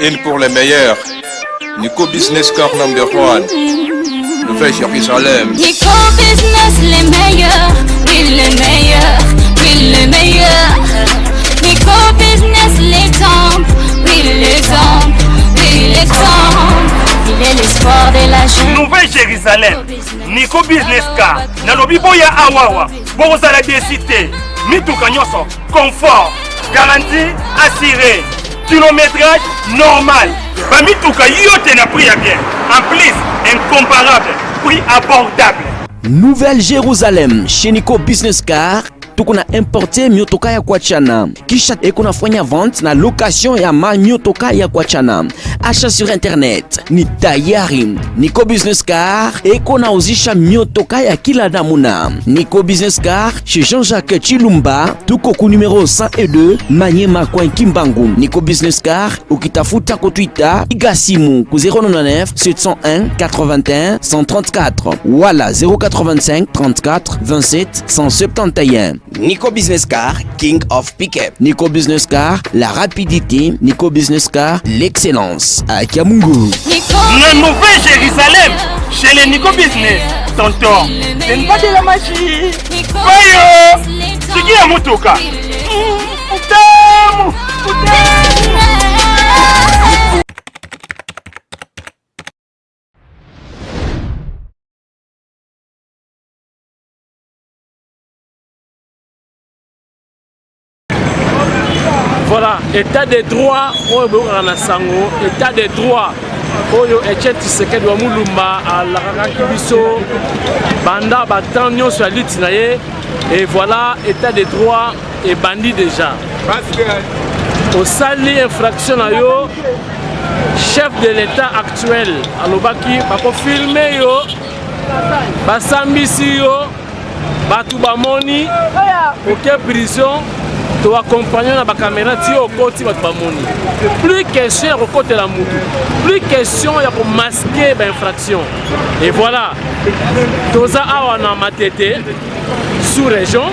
Une pour les meilleurs. Nico Business Car number 1. Nouvelle Jérusalem. Nico Business les meilleurs. Oui les meilleurs. Oui les meilleurs. Nico Business l'exemple. Oui l'exemple. Oui l'exemple. Il est l'espoir de la jeune. Nouvelle Jérusalem. Nico Business Car. Nalobi boya awawa. Bozala décité. Mituka nyoso. Confort. Garantie assurée. Kilométrage normal. Bamituka yote na prix à bien. En plus, incomparable. Prix abordable. Nouvelle Jérusalem chez Nico Business Car. Tukuna importe miotoka ya kuachana. Kisha ekunafanya vente na location ya miotoka ya kuachana. Achat sur internet ni tayari. Nico Business Car ekunauzisha miotoka ya kila namuna. Nico Business Car chez Jean-Jacques Chilumba. Tuko ku numéro 102 Manyema kwa Kimbangu. Nico Business Car ukitafuta ku Twitter igasimu ku 099 701 81 134 wala 085 34 27 171. Nico Business Car, King of Pickup. Nico Business Car, la rapidité. Nico Business Car, l'excellence. À Kiamungu. La Nouvelle Jérusalem, chez les Nico Business. Tonton, ce n'est pas de la magie. Voyons, c'est qui a motoka? Voilà, état de droit, état de droit, Oyo Etienne Tshisekedi wa Mulumba à la Kibiso, Banda Batanyo sur la Litinaye, et voilà, état de droit et bandit déjà. Au sali infraction à yo, chef de l'état actuel, à l'Obaki, bako filmer yo, basambisi yo, batu bamoni, ok prison. Tu accompagner dans la caméra, tu es au côté de la moni. Plus question au côté de la moutou. Plus question pour masquer l'infraction. Et voilà. Toza awa na matete sous région.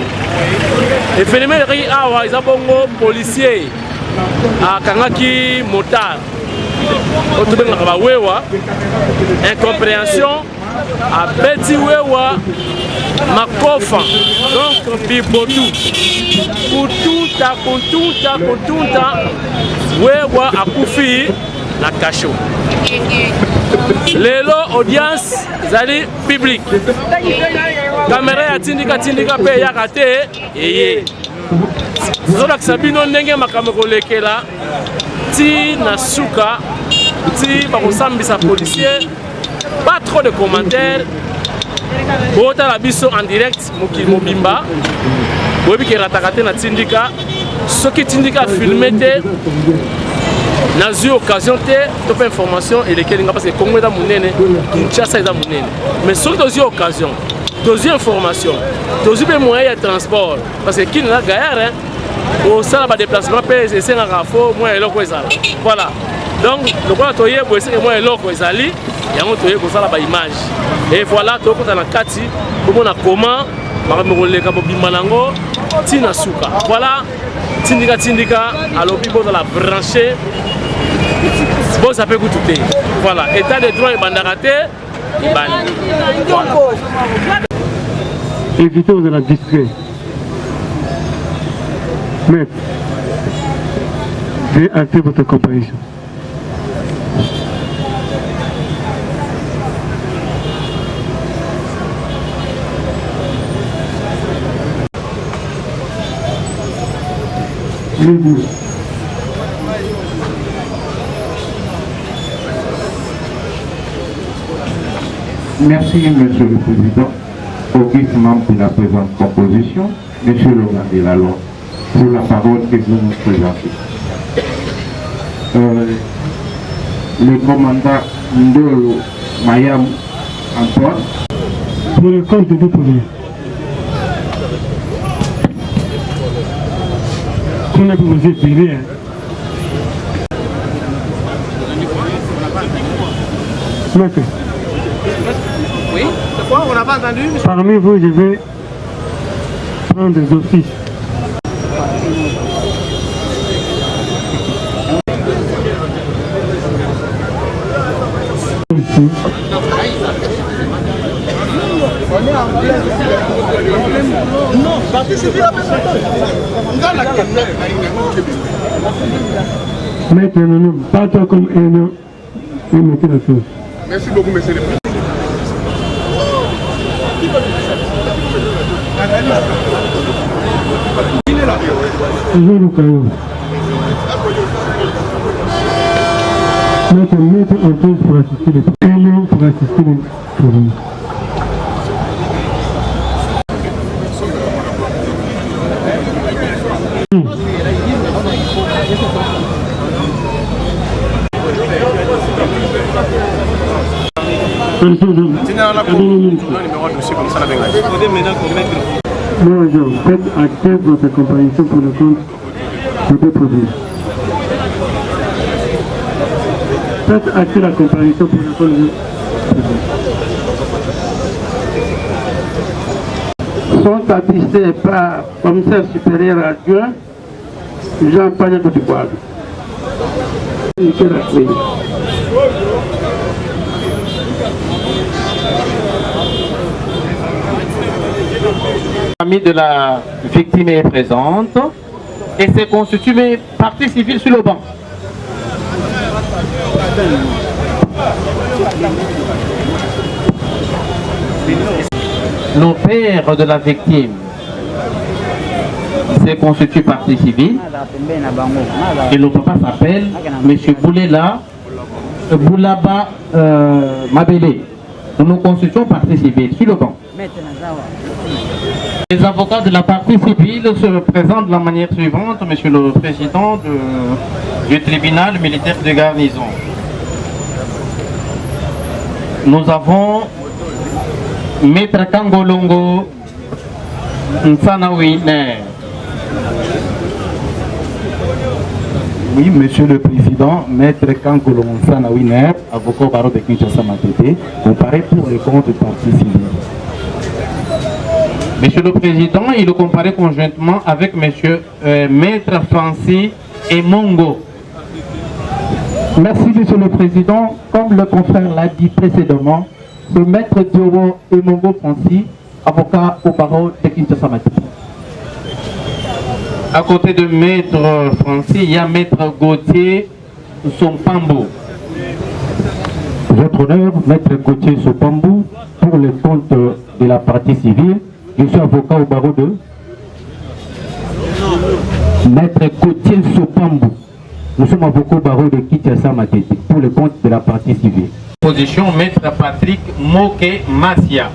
Et phénomène ri awa ils ont policier à Kangaki motard. Otubenga ba wewa. Incompréhension à Betty wewa makofa. Donc bibotu. Kutunta wewa akufi na kasho. Lelo audience zali public. Caméra ya tindika pe ya kate eye. Zola kisabino ndenge makambo kolekela ti na suka ti bakosambisa policier. Pas trop de commentaires. Bota la biso en direct mokili mobimba. Bobi ki ratakate na tindika. Ce qui tindika filmé te n'a eu occasion de faire information et lesquelles parce que Congo est dans monene, Kinshasa est dans monene. Mais ce qui a eu occasion, deuxième information, deuxième moyen de transport parce que qui n'a gaillard au sein de déplacement pèse et c'est un rafo moins éloquent voilà. Donc le quoi toyer pour essayer moins éloquent ezali, il y a un toyer pour ça la image. Et voilà tout quand on a kati, comment on a comment makamoleka bobimanango tina suka. Voilà tindika alobi bo dans la brancher. Bon ça peut goûter. Voilà, état de droit et bandarate ibani. Voilà. Évitons de la distraire. Maître, veuillez acter votre comparaison. Merci, Monsieur le Président. Auguste, membre de la présente composition, Monsieur le Grand de la loi, pour la parole que vous nous présentez. Le commandant Ndolo Mayam Antoine. Pour le compte de l'État. On a posé privé. Maître. Oui, c'est quoi? On n'a pas entendu, monsieur? Parmi vous, je vais prendre des offices. Ici. Maître, non, pas toi comme un et mettez la chose. Merci beaucoup, monsieur le président. Toujours le caillou. Mettre en place pour assister les élèves, pour assister les tournées. Non, faites acter votre compréhension pour le compte de deux produits. Faites acter la compréhension pour le compte de deux produits. Sont attestés par commissaire supérieur adjoint Jean Pagnac du Bois. La famille de la victime est présente et s'est constituée partie civile sur le banc. Le père de la victime s'est constitué partie civile et le papa s'appelle M. Boulaba Mabélé. Nous nous constituons partie civile sur le banc. Les avocats de la partie civile se présentent de la manière suivante, Monsieur le Président du tribunal militaire de garnison. Nous avons Maître Kangolongo Nsanawine. Oui, Monsieur le Président, Maître Kangolongo Nsanawine, avocat au barreau de Kinshasa Matete, comparé pour le compte du parti civil. Monsieur le Président, il comparait conjointement avec Monsieur Maître Francis Emongo. Merci, Monsieur le Président. Comme le confrère l'a dit précédemment, ce Maître Diobo Emongo Francis, avocat au barreau de Kinshasa Matete. À côté de Maître Francis, il y a Maître Gauthier Sompambo. Votre honneur, Maître Gauthier Sompambo, pour le compte de la partie civile, je suis avocat au barreau de Maître Gauthier Sompambo. Nous sommes avocats au barreau de Kinshasa Matete, pour le compte de la partie civile. Position Maître Patrick Moke Massia.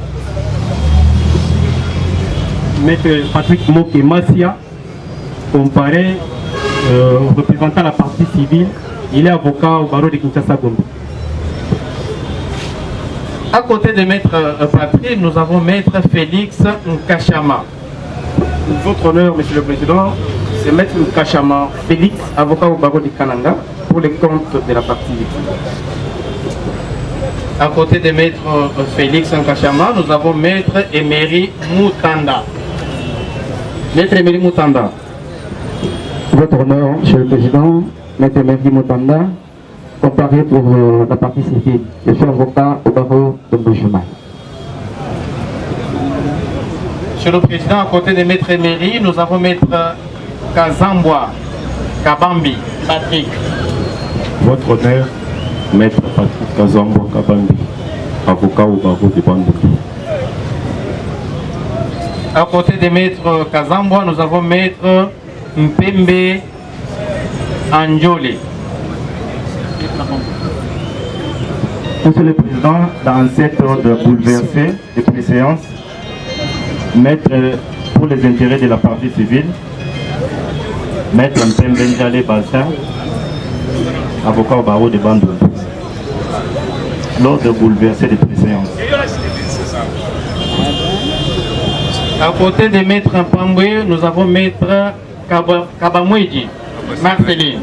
Maître Patrick Moke Massia, comparé représentant la partie civile, il est avocat au barreau de Kinshasa Gombe. À côté de Maître Patrick, nous avons Maître Félix Nkachama. Votre honneur, Monsieur le Président, c'est Maître Nkachama Félix, avocat au barreau de Kananga, pour le compte de la partie civile. À côté de Maître Félix Nkachama, nous avons Maître Emery Moutanda. Maître Emery Moutanda. Votre honneur, Monsieur le Président, Maître Emery Moutanda, comparé pour la partie civile. Je suis avocat au barreau de Mboujoumai. Monsieur le Président, à côté de Maître Emery, nous avons Maître Kazambwa Kabambi Patrick. Votre honneur, Maître Patrick Kazambwa Kabambi, avocat au barreau de Bandouki. À côté de Maître Kazambwa, nous avons Maître Mpembe Anjoli. Monsieur le Président, dans cette ordre bouleversée de préséance, Maître pour les intérêts de la partie civile, Maître Mpembe Njale Bassa, avocat au barreau de Bandouki. L'ordre bouleversé de préséance. À côté de Maître Mpambwe, nous avons Maître Kabamouidi Marceline.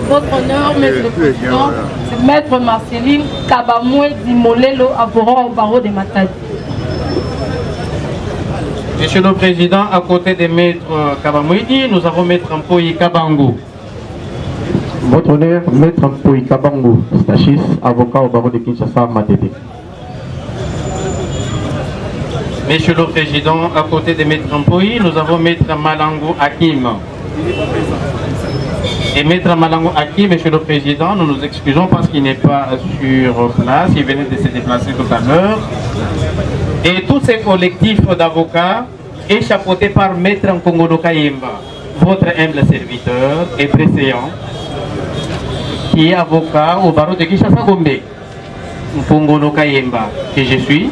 Votre honneur, Monsieur le Président, Maître Marceline Kabamouidi Molelo, avocat au barreau de Matadi. Monsieur le Président, à côté de Maître Kabamouidi, nous avons Maître Mpoyi Kabango. Votre honneur, Maître Mpoïkabango Stachis, avocat au barreau de Kinshasa, Matete. Monsieur le Président, à côté de Maître Mpoï, nous avons Maître Malango Hakim. Et Maître Malango Hakim, Monsieur le Président, nous nous excusons parce qu'il n'est pas sur place, il venait de se déplacer tout à l'heure. Et tous ces collectifs d'avocats est chapeauté par Maître Nkongono Kayemba, votre humble serviteur et préséant, qui est avocat au barreau de Kinshasa Gombe. Nkongono Kayemba, que je suis,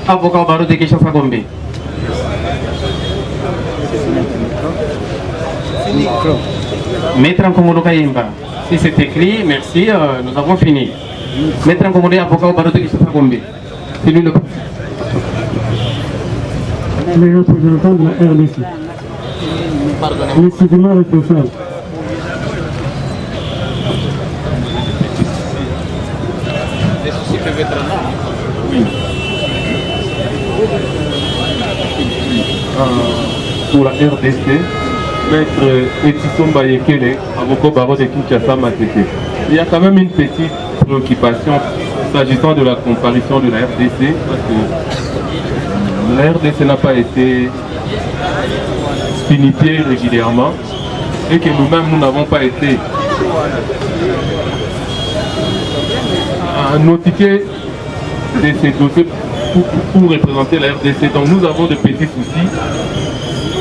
avocat au barreau de Kinshasa Gombe. Maître Nkongono Kayemba, si c'est écrit, merci, nous avons fini. Maître Nkongono, avocat au barreau de Kinshasa Gombe. C'est lui le... Les représentants de la RDC. Les citoyens responsables. Pour la RDC, Maître Etisson Bayekele, avocat barreau de Kinshasa Matete. Il y a quand même une petite préoccupation s'agissant de la comparution de la RDC, parce que la RDC n'a pas été unifiée régulièrement et que nous-mêmes, nous n'avons pas été notifiés de ces dossiers pour représenter la RDC. Donc nous avons de petits soucis.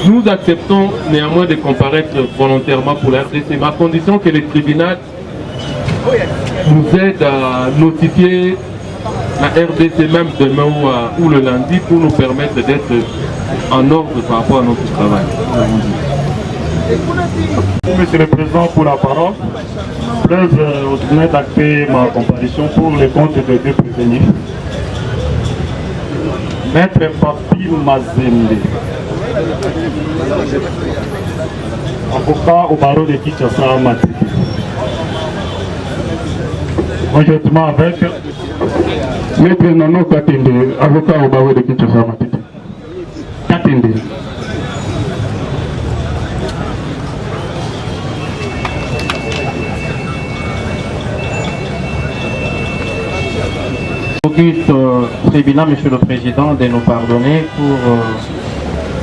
Nous acceptons néanmoins de comparaître volontairement pour la RDC, mais à condition que le tribunal nous aide à notifier la RDC même demain ou le lundi pour nous permettre d'être en ordre par rapport à notre travail. Monsieur le Président, pour la parole, preuve au tribunal d'acter ma comparution pour le compte de deux prévenus. Maître Papi Mazembe, avocat au barreau de Kinshasa Matete. Conjointement avec Maître Nano Katende, avocat au barreau de Kinshasa Matete. Katende. Auguste tribunal, Monsieur le Président, de nous pardonner pour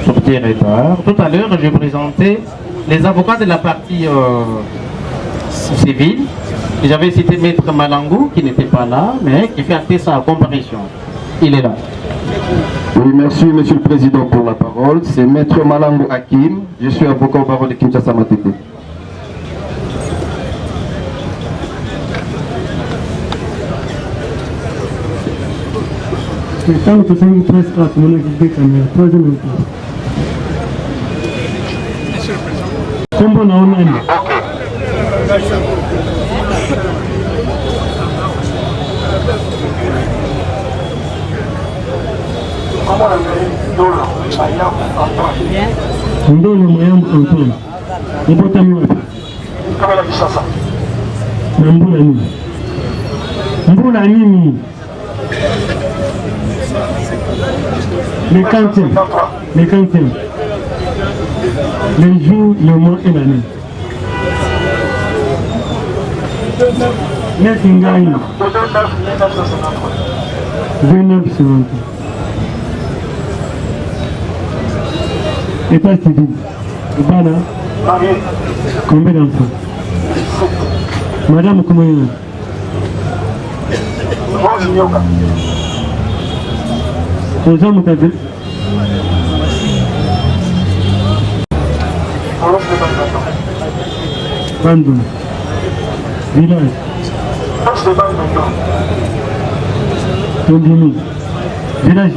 ce petit retard. Tout à l'heure, j'ai présenté les avocats de la partie civile. J'avais cité Maître Malango, qui n'était pas là, mais qui fait acter sa comparution. Il est là. Oui, merci Monsieur le Président pour la parole. C'est Maître Malango Hakim. Je suis avocat au barreau de Kinshasa Matete. Quand vous faisiez une presse à mon équipe caméra, troisième équipe. Comment on a eu? Ndolo Mayambo Antoine. Mbota wapi? Na mbula nini? Mbula nini? Les quantièmes, les jours, le mois et l'année. Merci Ngaï. 29,60. État civil. Bana. Combien d'enfants? Madame, comment il est? Aux hommes, t'as dit? Bandou. Village. Tondini. Village.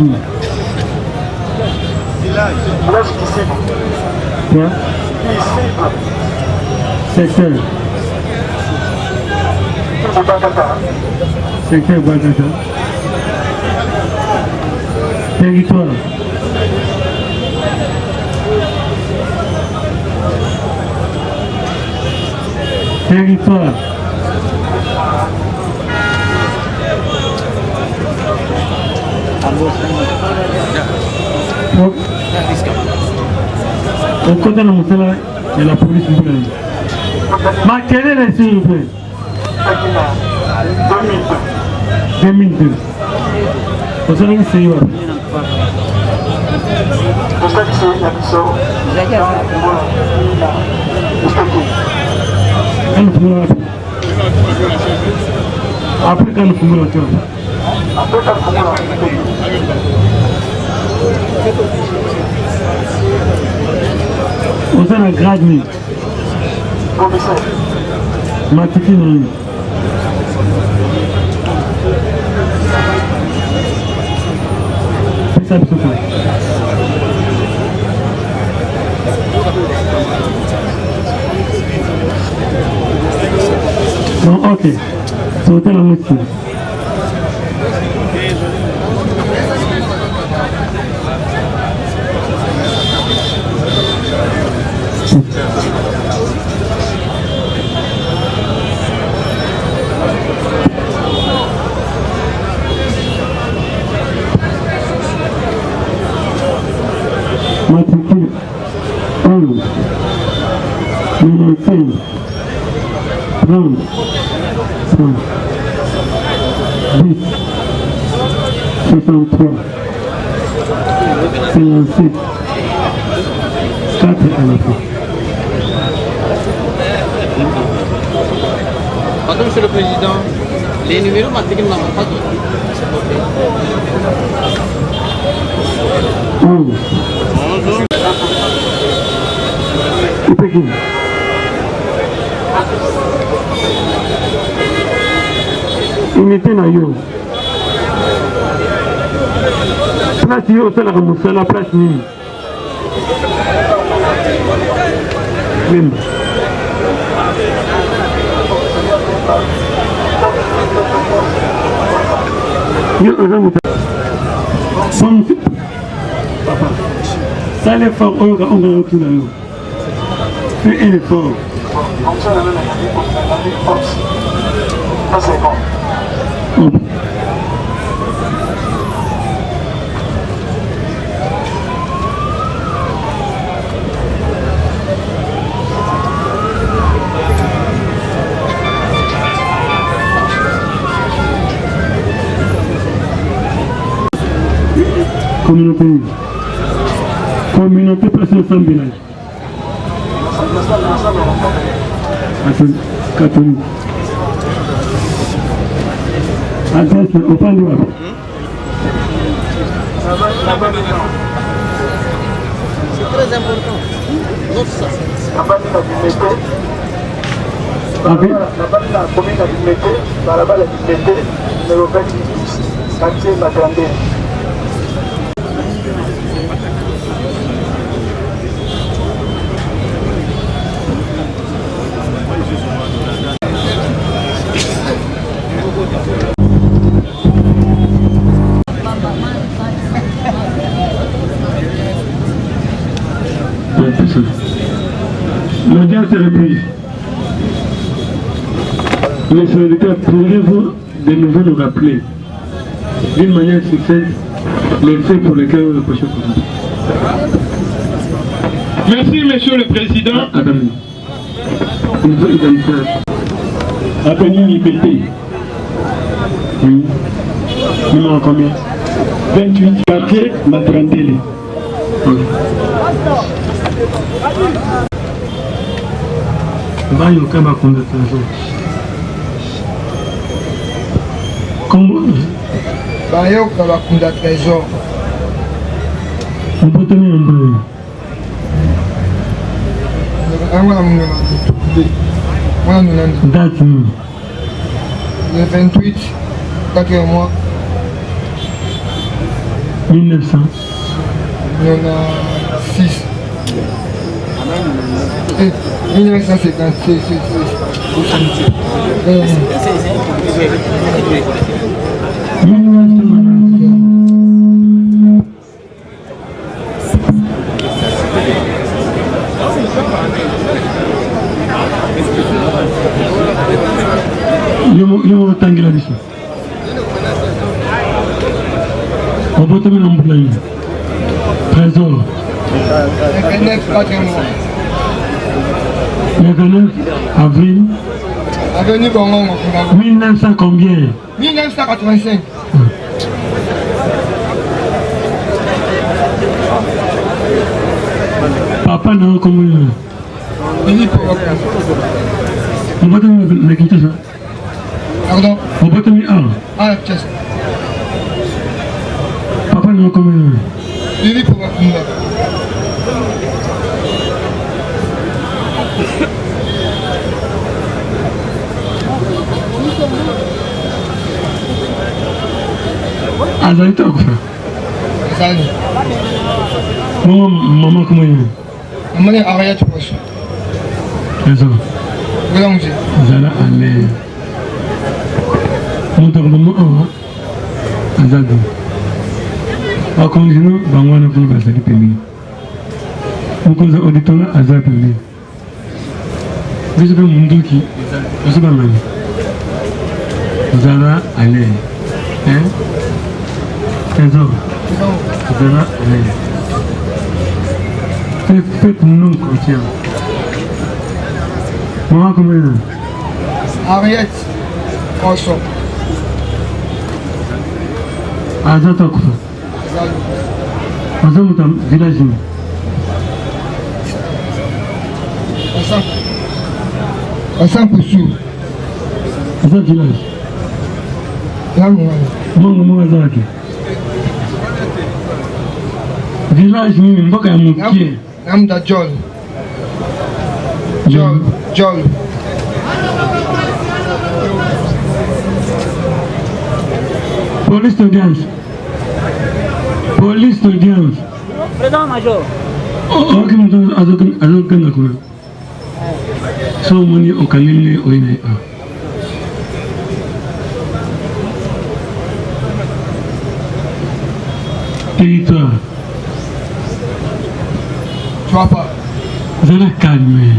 Village ici. Quoi? Secteur. Secteur Bagata. Territoire. Territoire. Au côté de la police, Ma quelle est s'il vous plaît? 2002. Vous savez que c'est où? Après quand nous pouvons le faire. Vous avez un grade mi. Ma petite nuit. Fais ça, bisous. Non, ok. Sautez la médecine. Matricule 11, 95, 30, 10, 63, 56, 4 à la fin. Pardon, Monsieur le Président, les numéros matricules n'ont pas donné. 11. Unité na yo. Place yo osalaka mosala place nini? Lemba. Yo oza moto. Papa. Ça l'effort oyo ka onga otuna yo. Fais un effort. Communauté placée au village. Catholique. Adresse au pan du web. C'est très important. Notre ça. La commune a dû mettre, par là-bas, la dû mettre, numéro 26, quartier Matrandé. L'audience est reprise. Les serviteurs, pourriez-vous de nouveau nous rappeler d'une manière succincte les faits pour lesquels nous approchons pour nous? Merci, Monsieur le Président. Niveau identitaire. Appelez l'IPT. Oui. Numéro combien? 28. Quartier Matrandélé. Oui. Bayoka Bakunda Trésor. Comment? Bayoka Bakunda Trésor. On peut tenir un peu. Date. Le 28, 4 mois. 1900. 6. 1956. Yo tangila disso. On peut te mettre en plein. Trésor. 29, 4 mois. 29. Avril. Avenue Bongon. 1900 combien? 1985. Papa n'a combien? On va te mettre qui ça? Pardon? On va te mettre un. Ah, tiens. Papa n'a combien? Lili pour Azalita quoi? Azali. Maman comment il est? Maman est Ariette proche. C'est ça. Voilà, Zala allez. Mon maman Azali. A continue, bangwana pour passer le pays. Vous connaissez auditeur Azali pays. Vous savez mon dos qui, vous savez même. Zala allez. Hein? C'est ça. Zala allez. Faites-nous confiance. Maman comment il est? Ariette. Franchement. Azata quoi? Azata mon village. Passant pour sous. Azata village. Là, moi Azata. Village ni mboka ya mukie. Namda Jol. Jol. Police audience. Président Major. Ok, mon azokan akuna. So moni okanini oine a. Territoire. Tu vois pas? Vous allez calmer.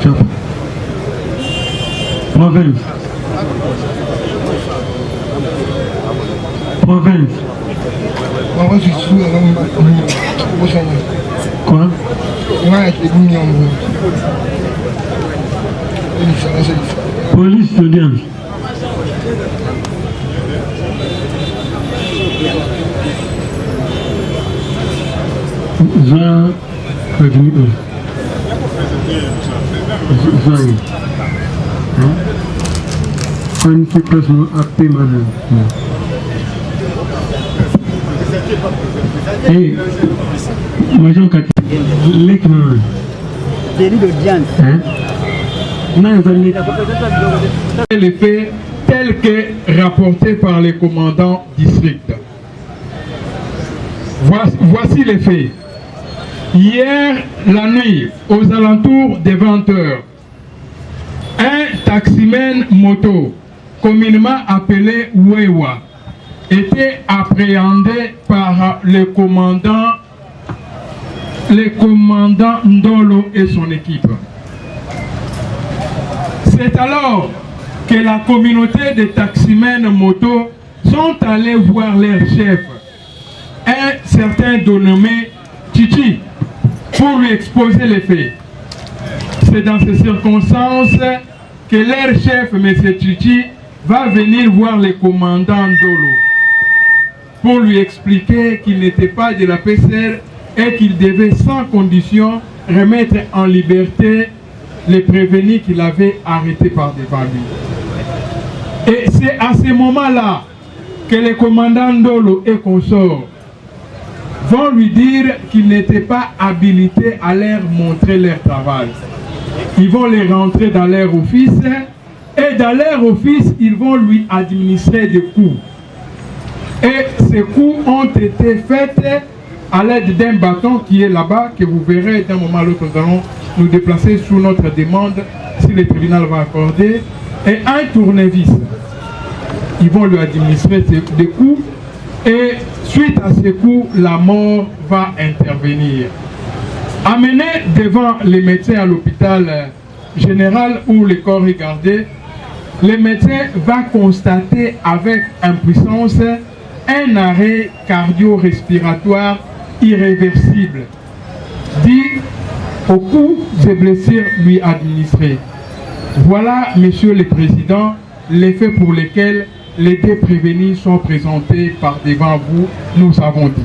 Tu vois pas? Province. Moi, je suis sous Quoi? Police audience. Za prévenu eux. On fait placement à paix madame. Et moi j'en ai l'équipement. Délit d'audience. Les faits tels que rapportés par les commandants districts. Voici les faits. Hier, la nuit, aux alentours des 20 h, un taximène moto, communément appelé Wewa, était appréhendé par le commandant Ndolo et son équipe. C'est alors que la communauté des taximènes moto sont allés voir leur chef, un certain dénommé Chichi, pour lui exposer les faits. C'est dans ces circonstances que leur chef, M. Chichi, va venir voir le commandant Ndolo pour lui expliquer qu'il n'était pas de la PCR et qu'il devait sans condition remettre en liberté les prévenus qu'il avait arrêtés par devant lui. Et c'est à ce moment-là que le commandant Ndolo et consorts vont lui dire qu'ils n'étaient pas habilités à leur montrer leur travail. Ils vont les rentrer dans leur office et dans leur office, ils vont lui administrer des coups. Et ces coups ont été faits à l'aide d'un bâton qui est là-bas, que vous verrez d'un moment à l'autre. Nous allons nous déplacer sous notre demande si le tribunal va accorder. Et un tournevis. Ils vont lui administrer des coups. Et suite à ces coups, la mort va intervenir. Amené devant les médecins à l'hôpital général où le corps est gardé, le médecin va constater avec impuissance un arrêt cardio-respiratoire irréversible, dit aux coups et blessures lui administrés. Voilà, Monsieur le Président, les faits pour lesquels les deux prévenus sont présentés par devant vous, nous avons dit.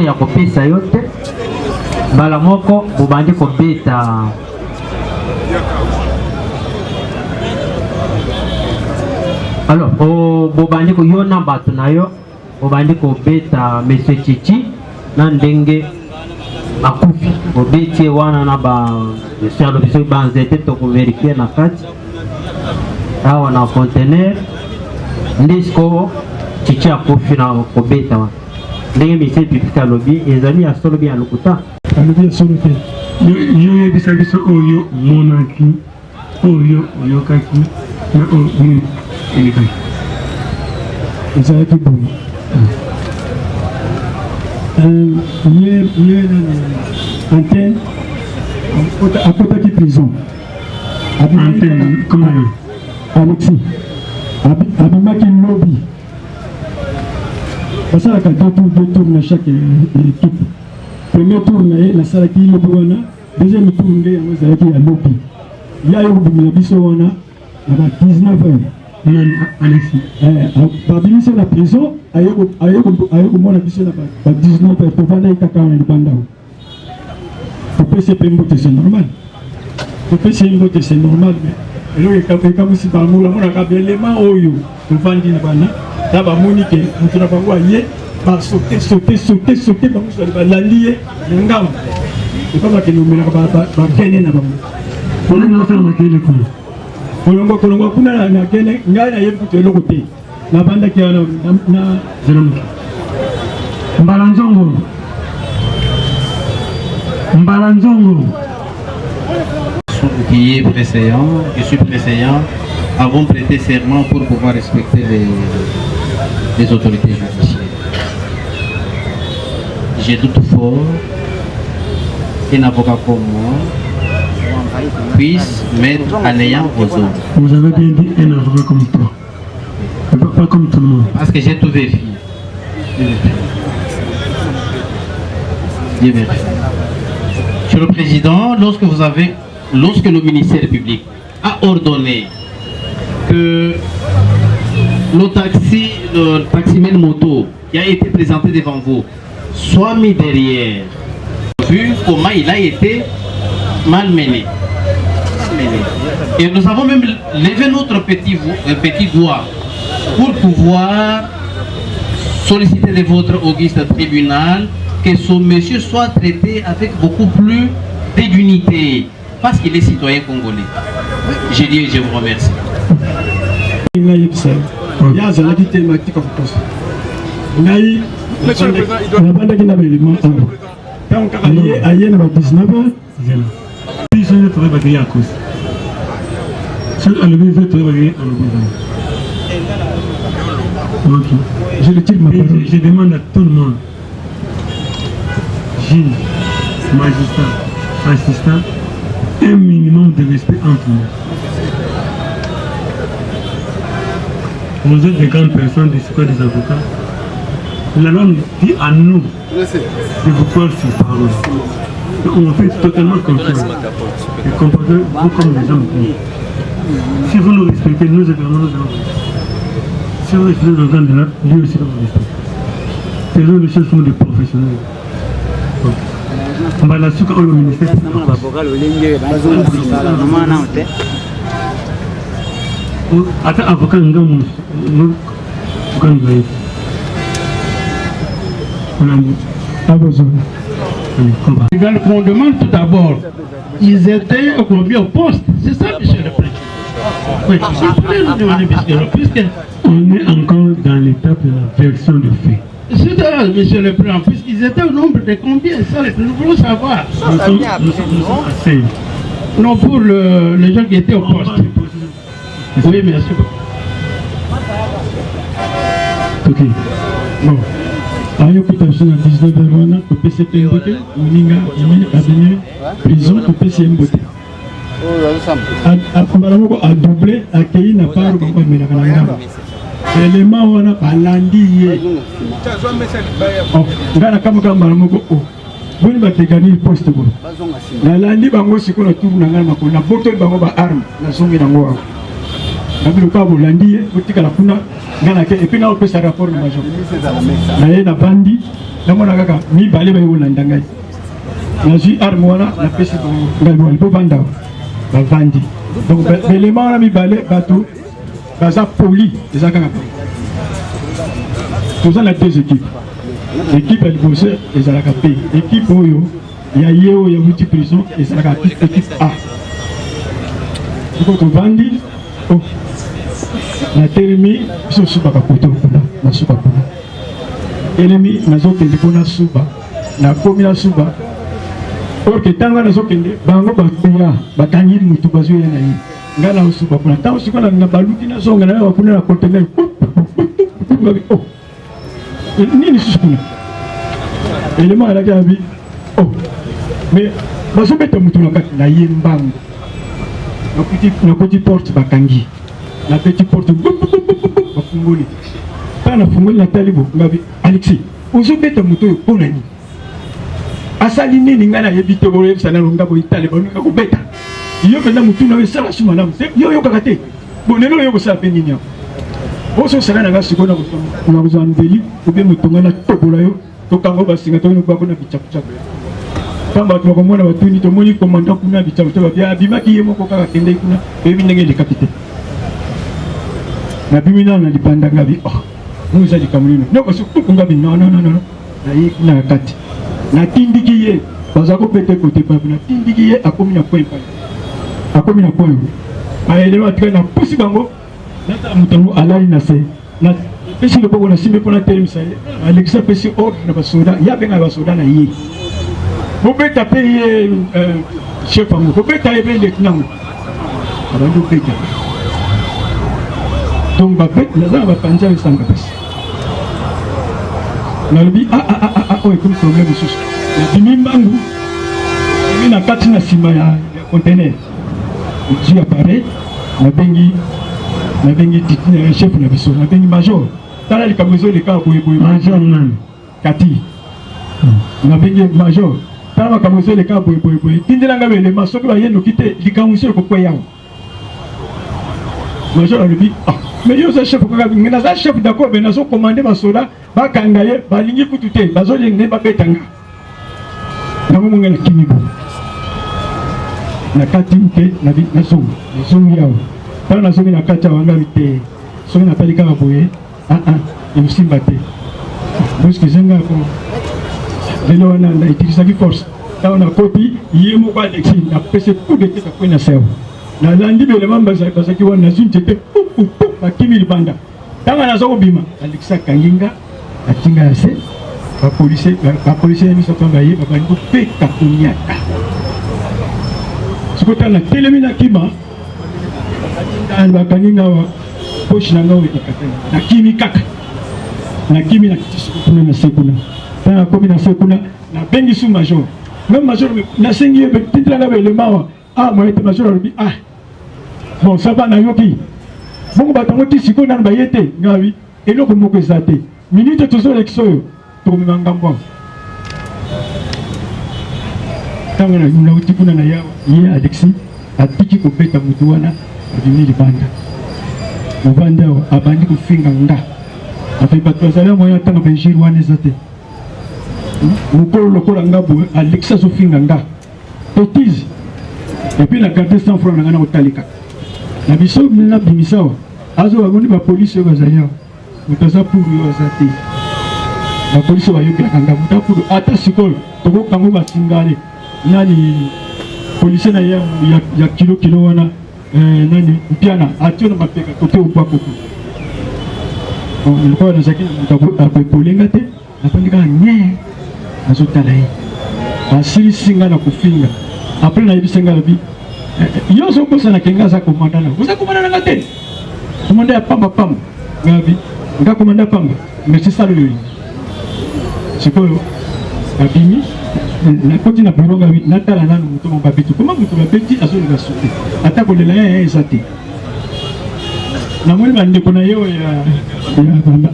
Ya kopesa yote bala moko bobandi kobeta alors bobandi koyona bato na yo bobandi kobeta Monsieur Chichi na ndenge akufi bobeti wana na ba monsieur l'officier banzete to ko vérifier na kati awa na conteneur ndisko Chichi akufi na kobeta wana ndenge ministère public alobi ezali ya solo bien lokuta alobi ya solo te yo yebisa biso oyo monaki oyo oyokaki na oyo elekaki ezalaki boye ye antenne akotaki prison antenne comment Alexis abimaki lobi basalaka deux tours na chaque équipe. Premier tour na salaki lobi wana, deuxième tour nde yango ezalaki ya lobi. Ya yo bimela biso wana na ba 19h. Alexis babimisi na prison aye komona biso na ba 19h tovanda kaka wana libanda o. Topesi pe mbote c'est normal. Topesi mbote c'est normal mais eloko ekamwisi bango lamonaka belema oyo tovandi na bana na bamoni ke moto na bango aye basote bango sali balandi ye na ngambo epamakende omelaka bakene na bango kolongwa kuna na kene ngai nayebi kutu eloko te nabandaki wana na zelomoki mbala nzongo qui est préséant, je suis préséant, avons prêté serment pour pouvoir respecter les autorités judiciaires. J'ai doute fort qu'un avocat comme moi puisse mettre en ayant aux autres. Vous avez bien dit un avocat comme toi, pas comme tout le monde. Parce que j'ai tout vérifié. Dieu merci. Monsieur le Président, lorsque le ministère public a ordonné que le taximène moto qui a été présenté devant vous soit mis derrière, vu comment il a été malmené. Et nous avons même levé notre petit doigt pour pouvoir solliciter de votre auguste tribunal que ce monsieur soit traité avec beaucoup plus de dignité. Parce qu'il est citoyen congolais. Je dis, je vous remercie. Je demande à tout le monde, juge, magistrat, assistant, un minimum de respect entre nous. Vous êtes des grandes personnes, des citoyens, des avocats. La loi nous dit à nous de vous croire ces paroles. On fait totalement confiance. Et comportez-vous comme des hommes. Si vous nous respectez, nous également nous allons. Si vous respectez le grand de l'autre, lui aussi va vous respecter. Faisons les choses comme des professionnels. Mbalasuka au ministère. Attends, avocat, qu'on demande tout d'abord, ils étaient combien au poste? C'est ça, monsieur le président. Oui, nous demander, puisque on est encore dans l'étape de la version de fait. C'est ça, monsieur le président, puisqu'ils étaient au nombre de combien? Ça, nous voulons savoir. Nous sommes assez. Non, pour les gens qui étaient au poste. Oui, merci. Ok. Bon. Ayo kutabisa na 19 wana kopesa pe mbote moninga yemi avenir prison kopesa mbote mbala moko adouble akei na paro moko amelaka na ngamba elema wana balandi ye nga na kamaka mbala moko boni batekani poste bono nalandi bango sikoyo na turu na ngai makolo nabotoli bango baarme nazongi nango awa nabiloka bolandi ye botikala kuna nga nake epuis na opesa rapport na major na ye na bandi namona kaka mibale baye kolanda ngai nazwi arme wana napesi ngai wana po banda bavandi donc belema wana mibale bato baza poli eza kaka toza na deux équipes équipe ya liboso ezalaka mpe équipe oyo ya ye oyo yawuti prison ezalaka équipe A siko tovandi natelemi biso osubaka kote kuna nasuba kuna elemi nazokende mpo nasuba nakomi nasuba orke ntango nazokende bango bakuya bakangi mutu bazoya na ye ngai na osuba kuna ntango sikoyo na baluki nazonga na yo bakuna na konteneur nini susu kuna elema alaki abi mais bazobeta mutu na kati na ye mbango nakoti porte bakangi na petit porte bafungoli ntango nafungoli natali bo ngabi Alexis ozobeta mutu oyo mpo na nini asali nini ngai nayebi te boyebisa na longa boyitale balinga kobeta yo mpenza mutu na oyo esala su malamu te yo oyokaka te bo lelo oyo kosala mpe nini ako ososala na nga sikoyo na kozwa mbeli obe motonga na tobola yo tokango basinga tokeni bako na bichakuchaku ntango bato bakomona batuni tomoni komanda kuna bichakuchaku babia abimaki ye moko kaka kendei kuna oyebi ndenge elekaki te nabimi nano na libanda ngabi ngo eza likambo nino nokosuku ngabi nononono naye kuna na kati natindiki ye baza kopete kote papi natindiki ye akomi na point pale akomi na point aelema atikali na pusi bango nata mutango alali na se na pesi loboko na simbe mpona telemisa ye Alexis apesi ordre na basoda ya benga basoda na ye bobeta mpe ye chef ango bobeta ye mpe lieutenant abandi obeta donc babete naza na bapanzi ayo esanga pasi nalobi oyo ekomi problème mosusu nabimi mbangu emi na kati na nsima ya contener ozwi appareil nabengi chef na biso nabengi major tala likambo ezoleka boyeboye major nani kati nabengi major tala makambo ezoleka boyeboye tindelanga belema soki bayenoki te likambo mosu ekokweyawa major alobi mais yo oza chef kaka naza chef d'accord me nazokomande basoda bakanga ye balingi kutu te bazolenge babetanga nango monge na kimi bo na kati mpe nazongi awa ntango nazongi na kati awa ngabi te soki natali kaka boye emosimba te boske ezangako lelo wana nautilisaki force ntango nakoti ye moko Alexis napesi kude te kakwe na sewa nalandi belema bazaki wana nazwi nzete bakimi libanda ntango naza kobima Alexis akangi nga atinga ya se bapolisier ya miso pamba ye babandi kopeka koniaka sikotala na telemi na kima bakangi nga wa poche na nga oyo ekatani nakimi kaka nakimi na kiti soko kuna na se kuna ntango nakomi na se kuna nabengi su major même major nasengi ye titilanga belema wa moyete major alobi bon ça va nayoki bongo bato yango ti sikoyo nano baye te ngabi eloko moko eza te minute tozolekisa oyo tokomema ngambo awa ntango nauti kuna na yawa ye Alexis atiki kobeta motu wana abimi libanda mobanda awa abandi kofinga nga afe bato bazali moya ntango benjire wana eza te mokolo lokola nga boye Alexis azofinga nga petise epuis na garde sans franc na nga na kotalika na biso nabimisa awa azo baboni bapolisi oyo bazali awa moto aza puru oyo aza te bapolisi oyo bayokelaka nga moto apuru ata sikoyo tokokango basingale nani policier na ye ya kilo wana nani mpiana atio na mapeka kote opakoko lokola nazalaki na moto akoepolenga te napandi kaka nye nazotala ye asilisi nga na kofinga apres nayebisi nga lobi yo ozobosanaka nga aza komanda na oza komanda nanga te komanda ya pamba ngabi nga komanda pamba merci salo yoyi sikoyo abimi nakoti na bureau ngabi natala nanu moto mo babeti comment moto babeti azolinga sote ata kolela ye eza te namoni bandeko na yo ya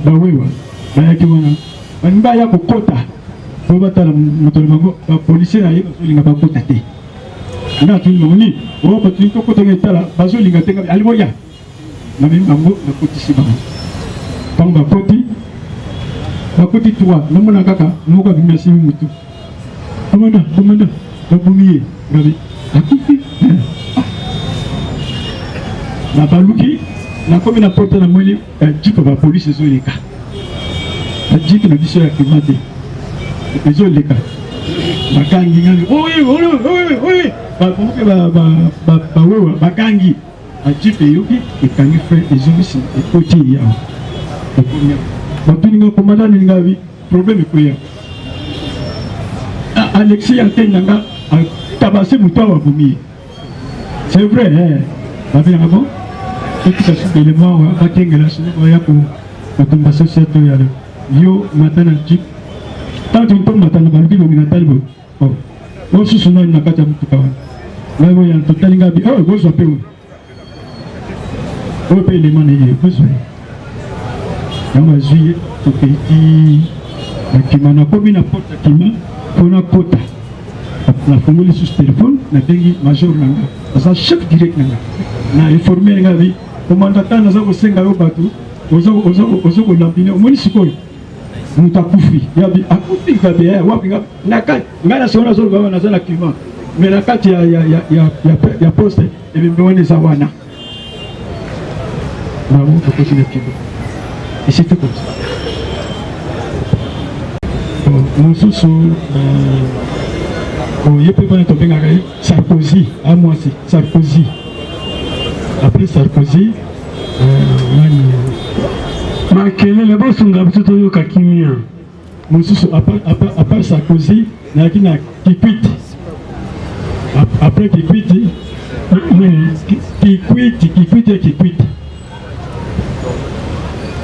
bawewa bayaki wana baningi baya kokota po batala moto na bango bapolisier na ye bazolinga bakota te nga tuni bango nini o batulingi tokotanga etala bazolinga te ngabi aliboya namemi bango nakotisi bango bango bakoti 3 namona kaka moko abimasi mutu komanda babumiye ngabi akufi na baluki nakomi na porte na mweli jipe bapolisi ezoleka bajipe na biso ya kimate ezoleka bakangi ngani oye bakomoke bawewa bakangi bajipe eyoki ekangi fre ezongisi ekoti yawa batuninga komanda ningabi problème ekoya Alexis Yantenanga a tabassé Moutoua Waboumi. C'est vrai, hein? Vous avez raison. Tout à fait d'éléments, à Kengela, pour tomber sur cette yo, matin, jeep. Tant que tu matin, le balbi, le talbo. Oh, moi, je suis une nakata Moutoua. Là, vous avez un total ingabi. Oh, vous avez payé. Vous payez les manées, vous avez. Dans ma vie, tout petit. Qui m'a commis la porte qui m'a. Pona kota na fongoli sur téléphone na bengi major nanga asa chef direct nanga na informer ngabi komandata na zako senga yo batu ozo ko lambine omoni sikoyo mutakufi yabi akufi ngabi wapi ngabi nakati ngana sona zo baba na zana kima mais nakati ya poste et bien on les awana na on peut continuer kido et c'était comme ça. Mosusu il peut pas tomber avec Sarkozy à moi aussi Sarkozy après Sarkozy makele le boss ngabito yo kakimia Mosusu à part Sarkozy na kina Kikwiti après Kikwiti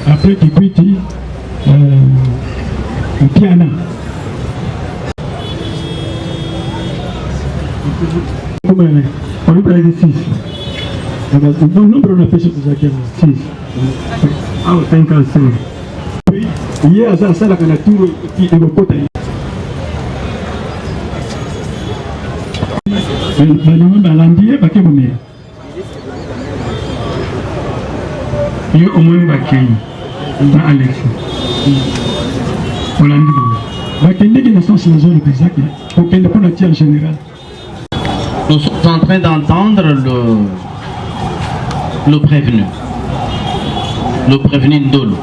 après Kikwiti Piana. On est près de 6. Le nombre on a fait sur ce 6. Ah, 55. Il y a ça la tour qui est au côté. Balandier, bakemomé. Il y a au moins bakei. Dans Alexis. Nous sommes en train d'entendre le prévenu Ndolo.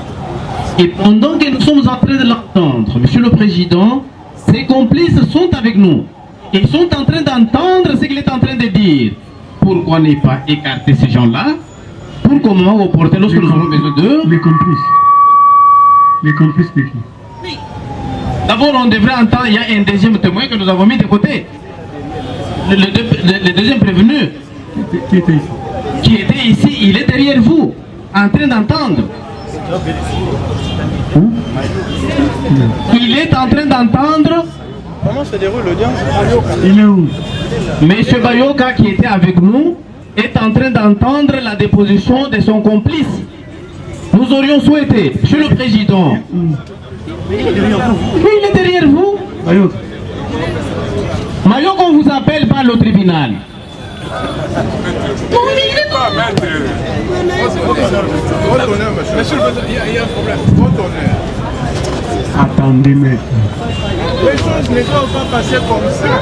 Et pendant que nous sommes en train de l'entendre, Monsieur le Président, ses complices sont avec nous. Ils sont en train d'entendre ce qu'il est en train de dire. Pourquoi ne pas écarter ces gens-là pour qu'au moment où porter lorsque nous avons besoin d'eux. Les complices de qui? D'abord, on devrait entendre, il y a un deuxième témoin que nous avons mis de côté. Le deuxième prévenu qui était ici, il est derrière vous, en train d'entendre. Il est en train d'entendre. Comment se déroule l'audience? Il est où? Monsieur Bayoka, qui était avec nous, est en train d'entendre la déposition de son complice. Nous aurions souhaité, Monsieur le Président. Oui, il est derrière vous. Mayok, on vous appelle par le tribunal. Non, mais il est pas maître. Votre honneur, monsieur. Il y a un problème. Votre honneur. Attendez, maître. Les choses ne doivent pas passer comme ça.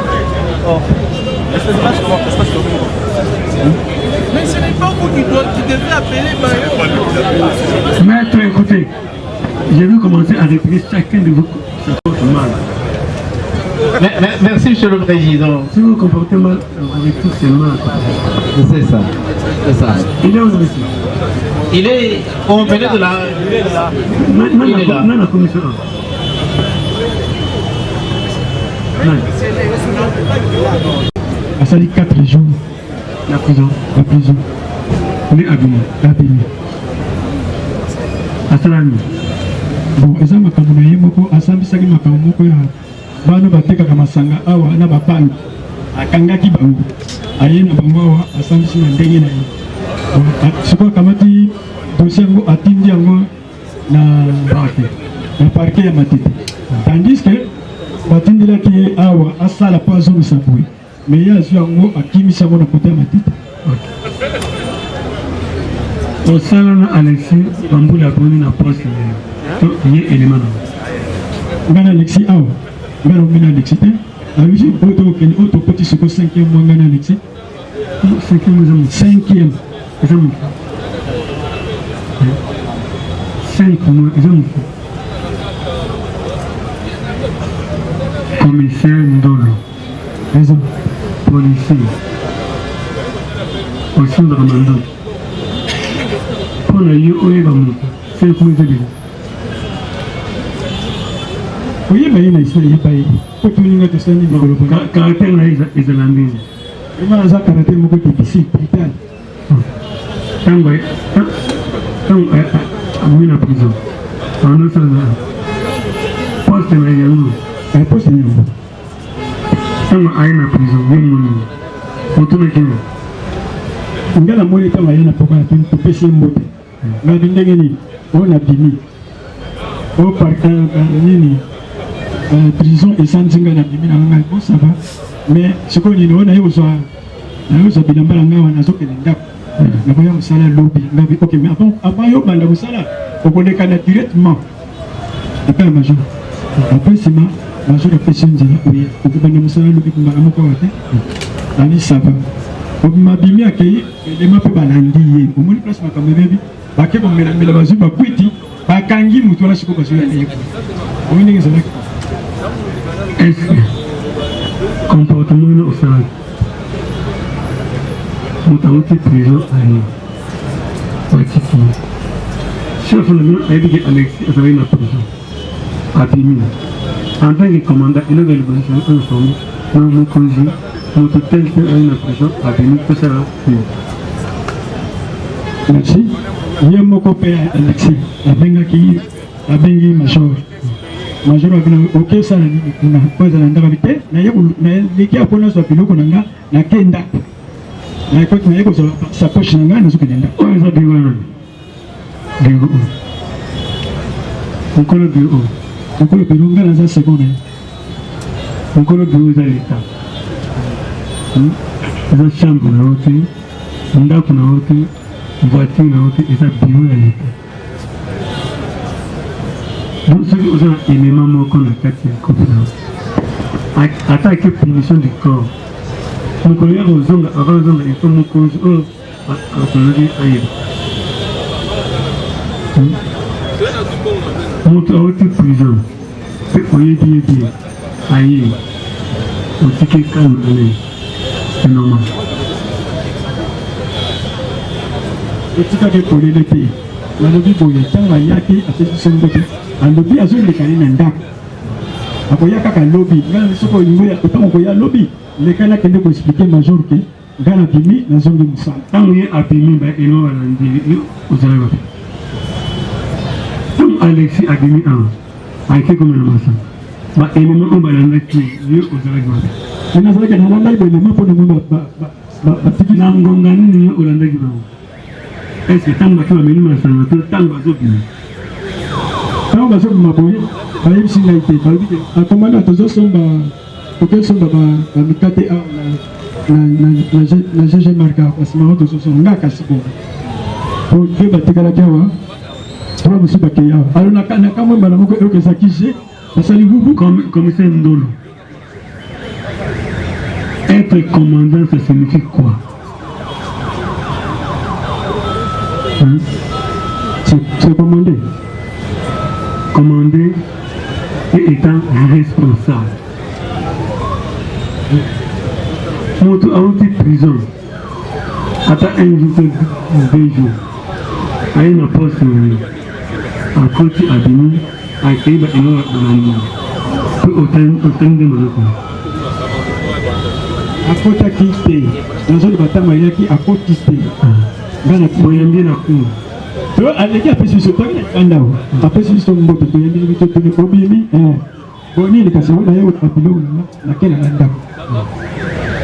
Mais ce n'est pas vous qui devez appeler Mayok. Maître, écoutez. Je vais commencer à répéter chacun de vos mal. Merci, Monsieur le Président. Si vous vous comportez mal avec tous ces mains. C'est ça. C'est ça. Il est où, monsieur? Il est. On venait de la. Il est là. Non, la commission. Ça dit 4 jours. La prison. On est abîmé. Bon, ils ont makambo na ye moko asambisaki makambo moko ya bana batekaka masanga awa na bapangi akangaki bango aye na bango awa asambisi na ndenge na ye sikoyo akamati dossier yango atindi yango na parke ya Matete tandis que batindelaki ye awa asala po azongisa boye mais ye azwi yango akimisi yango na kote ya Matete. osala na Alexis bambula aponi na poste ye élément na ngana Alexis awa ngana omena Alexis te abishi oto okende oto poti soko 5e mois ngana Alexis 5e eza mofu 5 mois eza mofu commissaire Ndolo eza policier osundaka mandoki mpona ye oyeba moto 5 mois eza bila oyeba ye na isla yeba ye po toninga tosali makolo caractère na ye ezala ndenge ema aza caractère moko difficile brutal ntango amemi na prison andosala poste na yango poste na yango ntango aye na prison ye moni otunaki nga namoni ntango aye na poko na toni topesi ye mbote ngabi ndenge nini oyo na bimi oyo nini prison esanzinga na bimi na ngai bon ça va mais sikoyo nini oyo naye kozwa bilamba na ngai wana nazokende ndako nakoya kosala lobi ngabi ok mais avant yo banda kosala okolekana directement epai ya major apres nsima major apesi nzela oye okobanda mosala lobi kumbaka moko awa te ani sava mabimi akei elema mpe balandi ye omoni place makambo ebebi bake komelamela bazwi bakwiti bakangi motu wana sikoyo bazwi yana ye omi ndenge ezalaki est-ce comportement wana osalaki moto awuti prison aye batiki chef na bino ayebiki Alexis azalaki na prison abimi en tant que commandant eloko liboso oyo somi na mokonzi moto tel te aye na prison abimi tosala merci ye moko mpe Alexis abengi major abina okesala nini kuna po ezala ndaka te naleki apo nazwa biloko na nga nake ndako nakoti naye kozala sapoche na ngai nazokende ndako oyo eza biro wana biro mokolo biro ngai naza seconde naye mokolo biro eza leta eza chambre na yo te ndako na yo te voiture na yo te eza biro ya leta donc soki oza na élément moko na kati ya kope na ata ake punition du corps mokolo ya kozonga akozonga ifo mokonzi oyo akolaki ayeba moto awuti prison mpe oyebi ye bien aye otiki kalme ane c'est normal etikaki polele te nalobi boye ntango ayaki apesi biso mbote alobi azolekani na ndako akoya kaka lobi ngai soko olingo ntango koya lobi lekani akende koexplike major ke ngai nabimi nazongi mosala ntango ye abimi baelo balandi yo ozalaki wapi ntango Alexis abimi awa ayeke komela masanga baelema oyo balandaki yo ozalaki wapi nazalaki nalandaki baelema mpo nango batiki na ngonga nini yo olandaki bango est-ce ntango bake bameli masanga to ntango bazobima ntango bazobima boye bayebisi ngai te balobi te akomanda tozosomba tokesomba bamikate awa na GG marka basima oyo tozosomba nga kasi boye po mpe batikalaki awa po mosu bakei awa alo nakamwe mbala moko eloko ezaki je basali bubu commissaire Ndolo être commandant ça signifie quoi? C'est commander. Commander et étant responsable. Moto a été prison. Attends un jour, 2 jours. À une poste, à côté à Bini, à Kébé et non à Banani. Peu autant de Morocco. À côté à Kiste, dans une bataille, il y a qui à côté Kiste. Boyambi na cour. Aleki apesi biso toki na kanda o apesi biso mbote toyebi biso toni obimi boni le kasi na yo kapilo na kena na ndako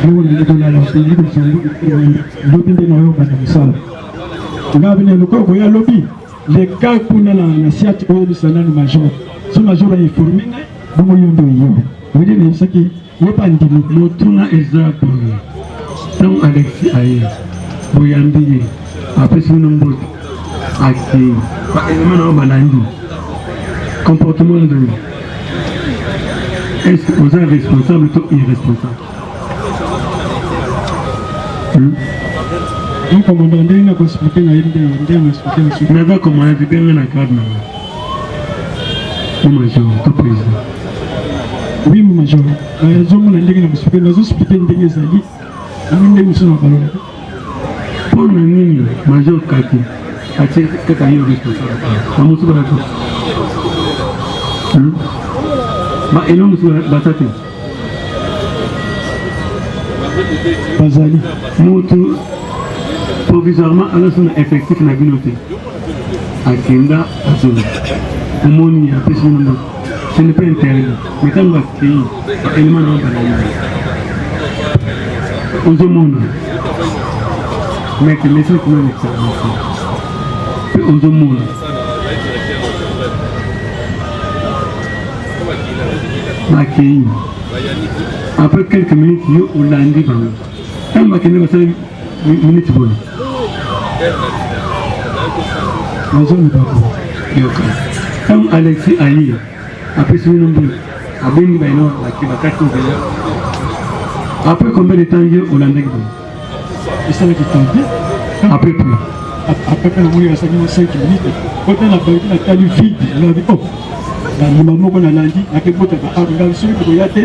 yo na ndola la pili ko sangu lobi ndena yo bana misala ngabe ne lokoko ya lobi le cas kuna na siati oyo bisanani major so major est formé bongo yondo yo wede ne saki yepa ndimi motuna ezapo donc Alexis aye boyambi après si nous mbot aki ba élément na banandi comportement de est-ce que vous êtes responsable ou irresponsable? Un commandant n'a pas expliqué na expliqué na va comment il bien na cadre na major to président oui mon major zo mon ndenge na expliqué na zo expliqué ndenge zali ami ndenge so na balona pour nini major kati ati kaka yo responsable amusu ba to ma elongo so batate bazali mutu provisoirement alors son effectif na binoté akenda azolo omoni ya pesi no ce n'est pas interdit mais quand va pays élément na balai ozomona mais que laisse comme une expérience ozomona makei après quelques minutes yo olandi bango quand va kende basali minute bonne mazoni bako yoka quand Alexis ayi après ce nombre abendi baino bakati ngela après combien de temps yo olandi bango ça va être temps après plus après quand vous avez 5 minutes quand on a pas la taille vide on a dit oh na maman ko na landi akebota ba arunga suri ko yate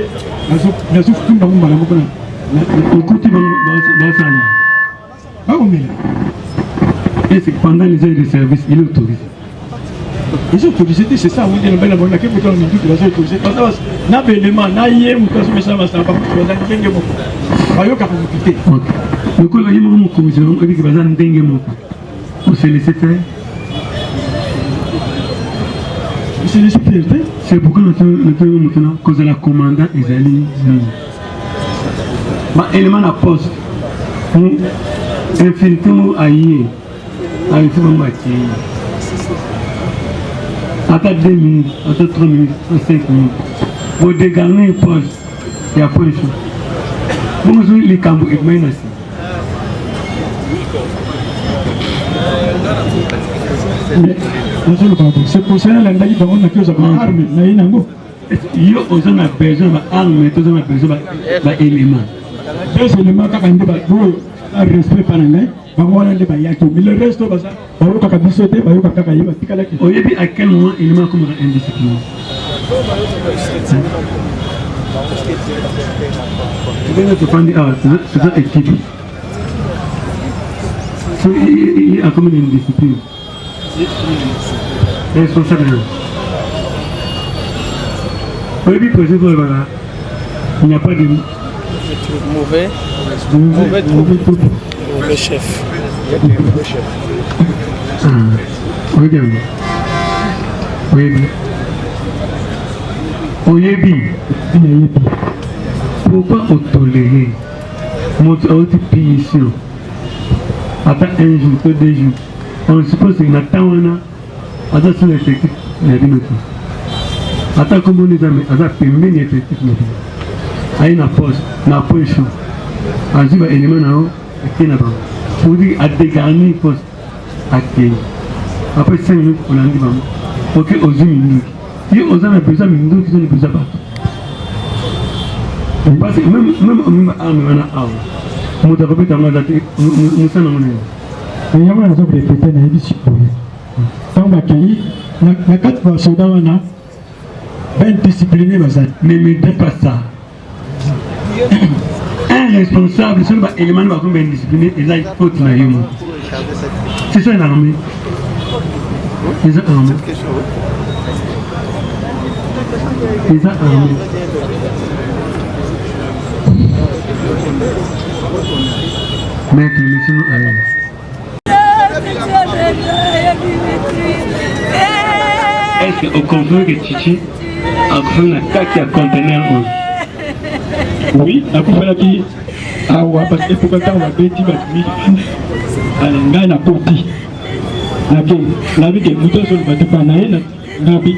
nazo funda mo mala mo ko na écoute dans ça ah oui et c'est pendant les heures de service il est autorisé les autorités c'est ça on dit na bonne akebota na minduki bazo autorisé parce que na belema na yé mo ko so ça ba ko na ndenge mo bayo ka ko quitter le ko la yimo mo commission on dit que baza ndenge mo on se laisser faire. C'est pourquoi nous cause de la commandant Isali. Ma élément la poste. Infiniment aïe. Infiniment aïe. Attends 2 minutes, attends 3 minutes, 5 minutes. Vous dégagnez une poste. Il y a pas de chose. Vous avez les cambos et vous c'est pour ça que la ndaki bango na kioza ba arme na inango yo ozana besoin ba arme tozana besoin ba élément deux éléments kaka ndé ba do respect par ngai bango wana ndé ba yaki mais le reste ba ça ba yo kaka bisoté ba yo kaka yeba tikala ki oyebi à quel moment élément comme indiscipliné tu veux te prendre c'est ça équipe il y a comme une discipline responsable. Oui, voilà. Il n'y a pas de mauvais chef. Regarde. Oui. Oyebi. Pourquoi tolérer notre autre punition? Après un jour, 2 jours. On suppose qu'il y a un temps où on a son effectif, il y a des notes. Attends, comme on est amis, on a payé l'effectif. Il y a une poste, il y a un point chaud. Il y a un élément qui est là-bas. Pour dire à dégarner une poste, après 5 minutes, on a dit ok, aux 10 minutes. Si on a besoin de minutes, ils ont besoin de parce que même on a un nous avons fait un nous sommes il y a un autre répété na ici tant bakei na 4 soldats wana ben discipliné bazat mais me dépasse ça un responsable sur ba élément ba comme ben discipliné et là il faut na yo c'est ça l'armée c'est ça l'armée c'est ça l'armée mais que nous sommes à l'aise. Est-ce qu'on comprend que Chichi akufuna kati ya conteneur oyo. Oui, akufalaki awa parce que pourquoi babeti batumi ngai na koti nake nabi ke moto azoloba batepa na ye nabi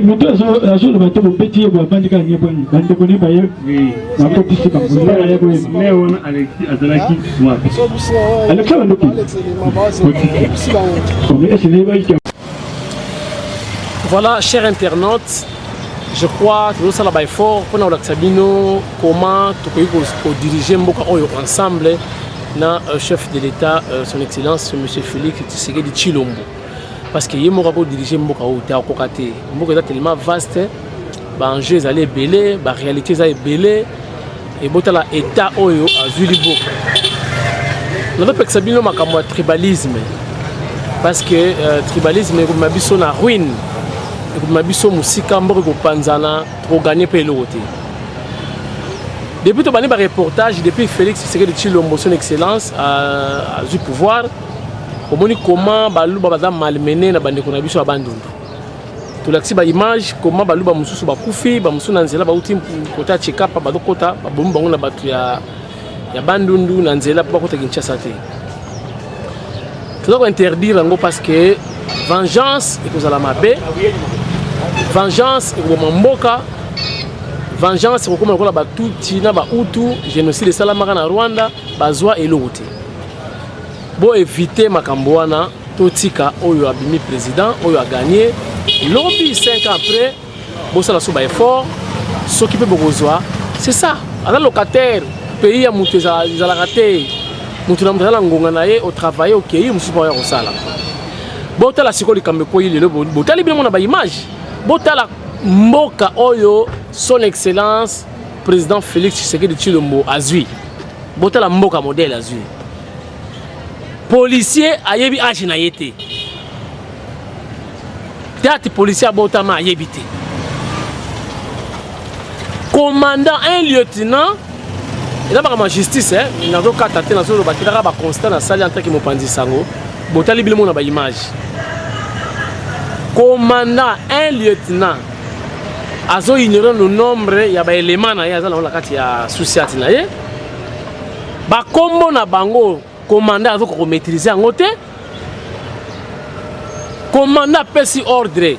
moto azoloba te bobeti ye boabandika ye bwani bandeko ne baye nakotisi bakonaa ye boye me wana Alexis azalaki wapi Alexis bandoki Voilà, chers internautes, je crois que nous allons fort pour nous Sabino comment tu diriger Mboka Oyo ensemble na chef de l'État son excellence monsieur Félix Tshisekedi Tshilombo parce que yemo pour diriger Mboka Oyo ta kokate Mboka est tellement vaste ba enjeux aller belé ba réalité za belé et botala état Oyo azuli Mboka. Nous avons Sabino makamwa tribalisme parce que tribalisme est comme biso na ruine. Mabiso musika mboko kopanzana pour gagner pelote. Depuis to bani ba reportage depuis Félix Tshisekedi Tshilombo son excellence a du pouvoir au moni comment baluba baza malmené na bande kona biso abandundu. To laksi ba image comment baluba mususu bakufi ba musu na nzela ba uti kota chekapa ba dokota ba bomu bango na batu ya bandundu na nzela pa kota Kinshasa te. To doit interdire ngo parce que vengeance et kozala mabe. Vengeance et Mboka, vengeance et comme la batuti na ba Hutu, génocide salamaka na Rwanda, bazwa elote. Bo éviter makambwana totika oyo abimi président, oyo a gagné. Lobby 5 ans après, bo sala so ba effort, s'occuper bokozwa. C'est ça. Ala locataire, pays a mutu za la raté. Mutu na mutala ngonga na ye au travailler au pays, musu pa ya kosala. Bota la sikoli kambe ko yile bota libino na ba image. Botala Mboka Oyo, son excellence, président Félix Tshisekedi Tshilombo azui. Botala Mboka modèle azui. Policier ayebi achi na yete. Théâtre policier botama ayebi te. Commandant un lieutenant, il a pas ma justice hein, il a donc attaqué dans le bâtiment ba constat na salle en tant que mopanzi sango. Botala libino na ba image. Commandant un lieutenant azo ignorer le nombre ya ba éléments na ya zala la kati ya société na ye ba kombo na bango commandant azo ko maîtriser en côté commandant pesi ordre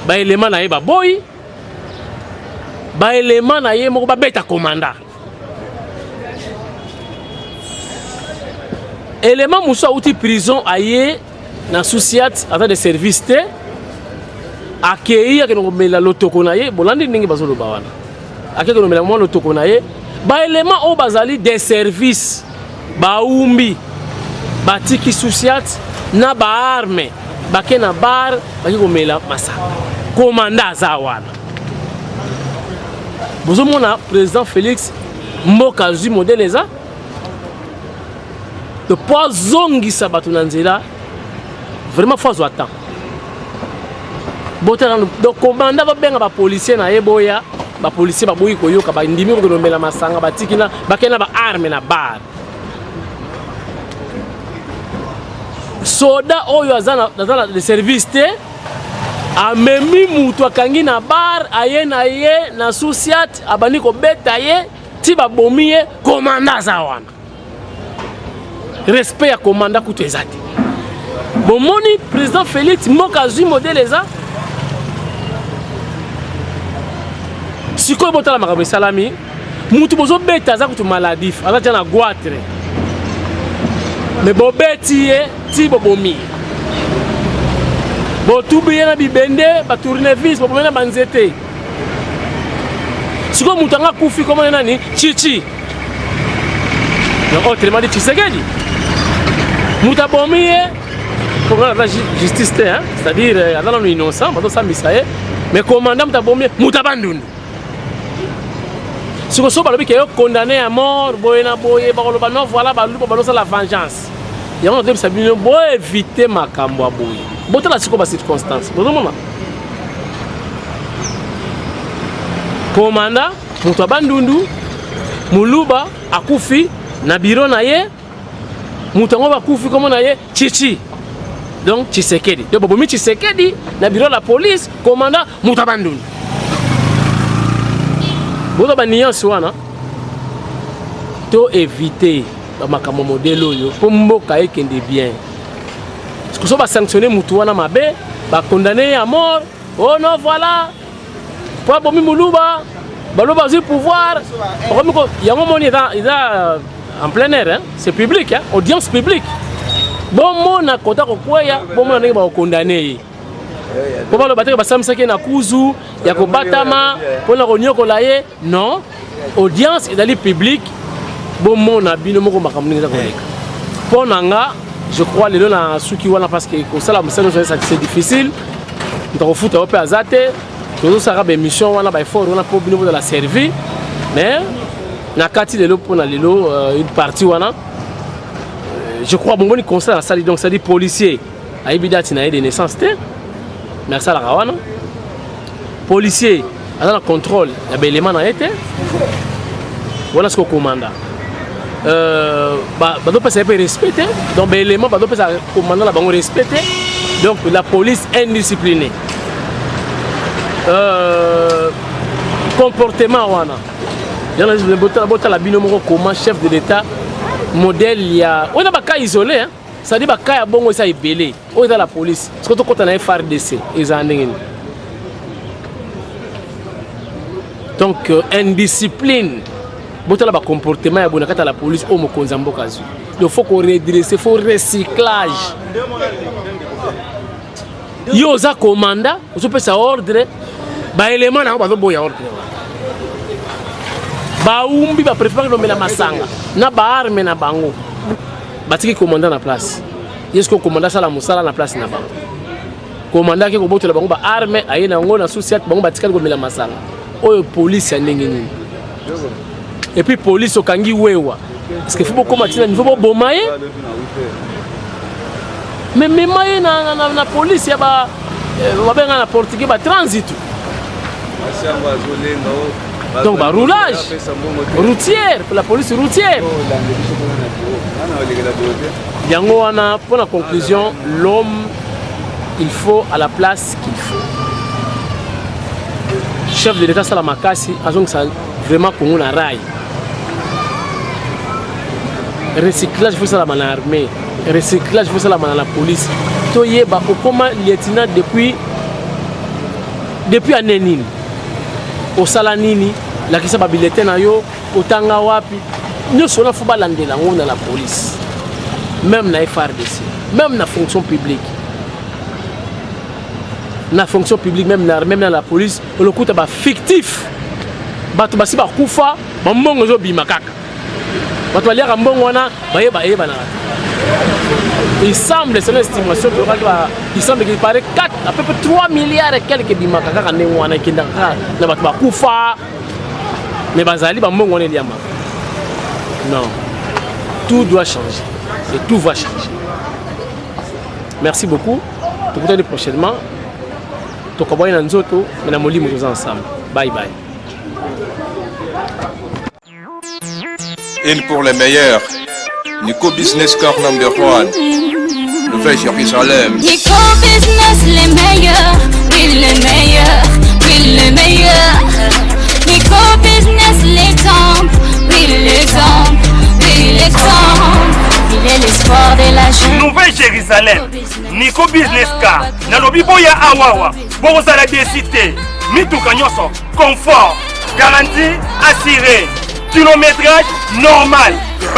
ba éléments na ye ba boy ba éléments na ye moko ba beta commandant élément muso outil prison aye na société avant de service te accueillir que nous mela lotoko na ye bolandi ningi bazolo bawana accueillir que nous mela mo lotoko na ye ba élément au bazali des services ba umbi batiki sociat na ba arme ba kena bar ba ko mela masaka commandant zawana bozo mona président Félix Mboka zu modèle za de poisongi sabatu na nzela vraiment faut attendre. Donc commandant va benga ba policier na yeboya ba policier ba boyi koyoka ba ndimi ko nomela masanga ba tikina ba kena ba arme na bar soda oyo azana de service te amemi mutu akangi na bar aye na ye na sociat abani ko beta ye ti ba bomiye commandant zawana respect ya commandant kutu ezati bomoni président Félix Mboka zu modèle za sikoy botala makambo salami mutu bozo beta za kutu maladif aza na goitre mais bo beti ye ti bobomi bo tubiye na bibende ba tournevis bo mena banzete sikoy mutu anga kufi comme nani chichi no autrement dit Tshisekedi mutu abomi ye pour la justice hein, c'est-à-dire dans le innocent ba to sambisa ye mais commandant mutu abomi mutu abandundu. Si vous avez condamné à mort, non, voilà, la vengeance. Il y a un pour éviter ma cambo. Vous avez la circonstance. Commandant, Moutou Bandundu, Moulouba, Akoufi, Nabiro Naye, Moutango Akoufi, comme on a Chichi. donc Tshisekedi. Donc bobomi Tshisekedi na bureau la police commandant Mutabanduni. Boto ba nuance wana to éviter ba makambo modelo yo pour mboka ekende bien. Parce que so ba sanctionner mutu wana mabe, ba condamner à mort. Oh non voilà. Pour bomi muluba, ba lo ba zu pouvoir. Il y a un moment il a en plein air hein, c'est public hein, audience publique. Bon mon na kota ko kwaya, bon mon na ba condamner. Pour le battre ba samsaki na kuzu, ya ko batama, pour la nyoko la ye, non. Audience est dans public. Bon mon na bino moko makamni za koleka. Pour nanga, je crois les deux na suki wana parce que ko sala musano c'est difficile. Ndako futa ope azate, tozo sara ba mission wana ba effort wana pour bino de la servir. Mais na kati lelo pour na lelo une partie wana. Je crois bon boni constat na sali donc ça dit policier. Aibidati na de naissance té. Mais ça la rawana. Policier, à la contrôle, il y a des éléments dans l'été. Voilà ce qu'on commande. Bah, donc ça peut respecter. Donc les éléments, bah donc ça commande là, bah on respecte. Donc la police indisciplinée. Comportement wana. Il y a des la binomo comment chef de l'État modèle il y a. On a pas cas isolé hein. Ça dit bah cas bon ça est belé. On est dans la police. Ce que tu comptes dans FARDC, ils en ont. Donc indiscipline. Botala ba comportement ya bonakata la police au mokonzambo kazu. Il faut qu'on redresse, il faut recyclage. Yo za commanda, on peut sa ordre, ba élément na ba boya ordre. Ba umbi ba préfère nommer la masanga. Na ba arme na bango. Batiki commandant na place. Est-ce que commandant ça la musala na place na bango. Commandant qui ko botola bango ba arme ayena ngo na société bango batika ko mela masanga. Oyo police ya ndenge nini. Et puis police okangi wewa. Parce qu'il faut beaucoup matina niveau bomaye. Mais maye na police ya ba benga na portugais ba transit. Donc bah roulage routière pour la police routière. Yango wana pour la conclusion, l'homme il faut à la place qu'il faut. Chef de l'État Salamakasi azong ça vraiment Congo na rail. Recyclage faut ça la mana armée, recyclage faut ça la mana la police. Toye ba okoma lieutenant depuis année nini. Au salanini la kisa ba bulletin na yo otanga wapi. Nous sommes faut balandela ngona la police. Même na FARDC, même na fonction publique. Na fonction publique même dans la police, le coup est fictif. Bato basi ba kufa, ba mbongo zo bima kaka. Bato alia ka mbongo wana, ba yeba na. Il semble, c'est une estimation il semble qu'il paraît 4 à peu près 3 milliards et quelques bima kaka ne wana kindaka na bato ba kufa. Mais bazali ba mbongo wana liama. Non. Tout doit changer et tout va changer. Merci beaucoup. Tout le temps prochainement. Tokoboy na nzoto na molimo tous ensemble. Bye bye. Une pour les meilleurs. Nico Business Car number 1. Le fait Jérusalem. Nico Business les meilleurs, oui les meilleurs, oui les meilleurs. Nico Business l'exemple, oui l'exemple, oui l'exemple. Il est l'espoir de la jeune. Nouvelle Jérusalem. Nico Business Car. Nalobi boya awawa. Bozala décité. Mituka nyoso. Confort. Garantie assurée. Kilométrage normal.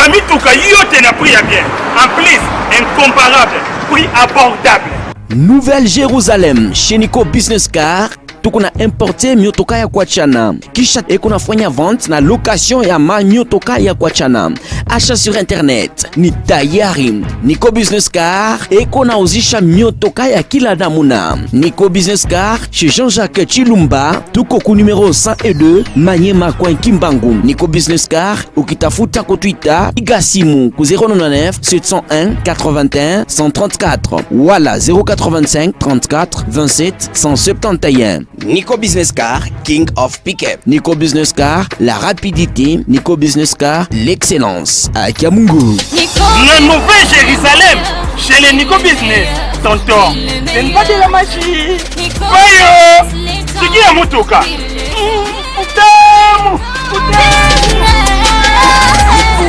Mituka yote na prix bien. En plus, incomparable. Prix abordable. Nouvelle Jérusalem chez Nico Business Car. Tukuna importe miotoka ya kuachana. Kisha ekunafanya vente na location ya miotoka ya kuachana. Achat sur internet ni tayari. Nico Business Car ekunauzisha miotoka ya kila namuna. Nico Business Car chez Jean-Jacques Chilumba, tuko ku numéro 102 Manyema kwa Kimbangu. Nico Business Car ukitafuta ko Twitter igasimu ku 099 701 81 134 wala 085 34 27 171. Nico Business Car, King of Pickup. Nico Business Car, la rapidité. Nico Business Car, l'excellence. À Kiamungu. La Nouvelle Jérusalem, chez les Nico Business. tonton. Ce n'est pas de la magie. Voyons. C'est qui a motoka? Utamu. Utamu.